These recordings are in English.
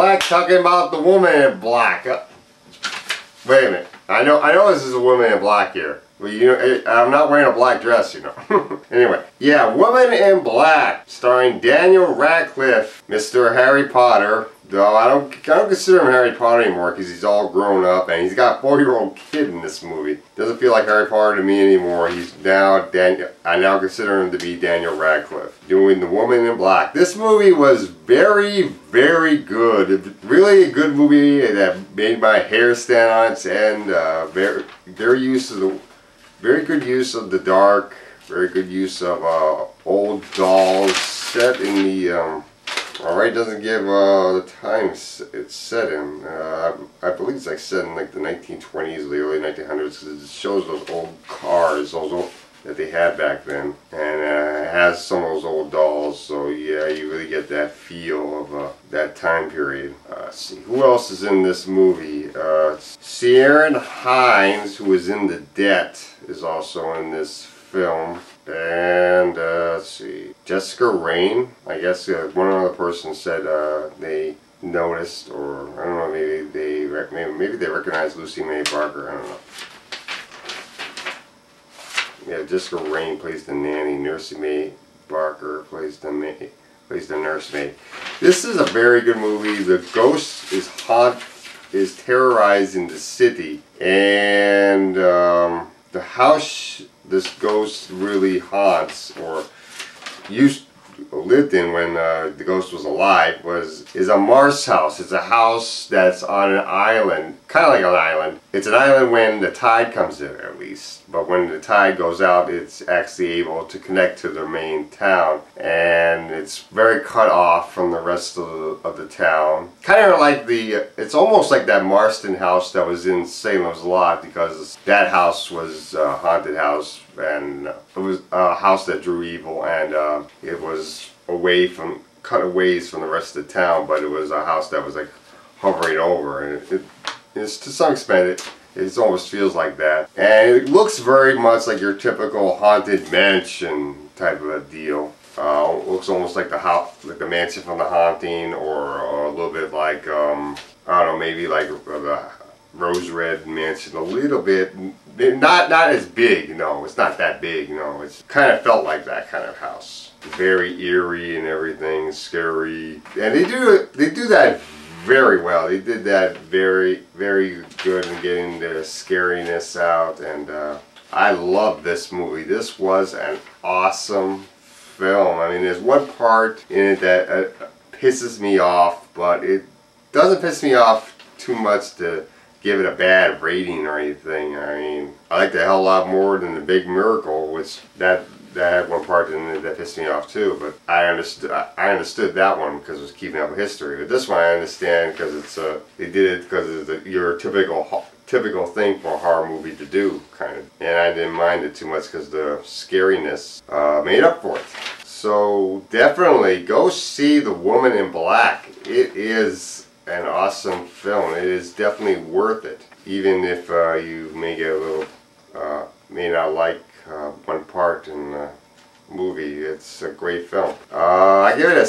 Black, talking about the woman in black. Wait a minute. I know this is a woman in black here. Well, you know, I'm not wearing a black dress, you know. Anyway, yeah, Woman in Black, starring Daniel Radcliffe, Mr. Harry Potter. Though I don't consider him Harry Potter anymore because he's all grown up and he's got a 4-year-old kid in this movie. Doesn't feel like Harry Potter to me anymore. He's now I now consider him to be Daniel Radcliffe doing The Woman in Black. This movie was very, very good. Really a good movie that made my hair stand on its end. Very good use of the dark. Very good use of old dolls set in the. Alright, doesn't give the time it's set in. I believe it's like set in like the 1920s, the early 1900s, because it shows those old cars, that they had back then, and it has some of those old dolls. So yeah, you really get that feel of that time period. Let's see, who else is in this movie? Ciarán Hinds, who is in The Debt, is also in this film. And let's see, Jessica Raine. I guess one other person said they noticed, or I don't know, maybe they recognized Lucy May Barker. I don't know. Yeah, Jessica Raine plays the nanny. Nursey May Barker plays the nursemaid. This is a very good movie. The ghost is terrorizing the city, and the house this ghost really haunts, or lived in when the ghost was alive, is a Mars house. It's a house that's on an island, kind of like an island. It's an island when the tide comes in, at least. But when the tide goes out, it's actually able to connect to the main town, and it's very cut off from the rest of the town. Kind of like it's almost like that Marston house that was in Salem's Lot, because that house was a haunted house, and it was a house that drew evil, and it was cut away from the rest of the town, but it was a house that was like hovering over, and it's to some extent it almost feels like that, and it looks very much like your typical haunted mansion type of a deal. It looks almost like the house, like the mansion from The Haunting, or a little bit like I don't know, maybe like the Rose Red Mansion, a little bit. Not as big, no, it's not that big, no. It's kind of felt like that kind of house. Very eerie and everything, scary, and they do that very well. They did that very, very good in getting the scariness out, and I love this movie. This was an awesome film. I mean, there's one part in it that pisses me off, but it doesn't piss me off too much to give it a bad rating or anything. I mean, I liked it a hell of a lot more than The Big Miracle, which that had one part in it that pissed me off too. But I understood that one because it was keeping up with history. But this one I understand because it's they did it because it's your typical thing for a horror movie to do, kind of. And I didn't mind it too much because the scariness made up for it. So definitely go see The Woman in Black. It is an awesome film. It is definitely worth it, even if you may get a little may not like one part in the movie. It's a great film. I give it a.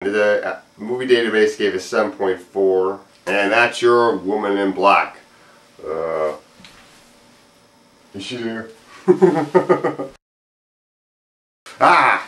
The movie database gave it 7.4, and that's your Woman in Black. Is she there? Ah!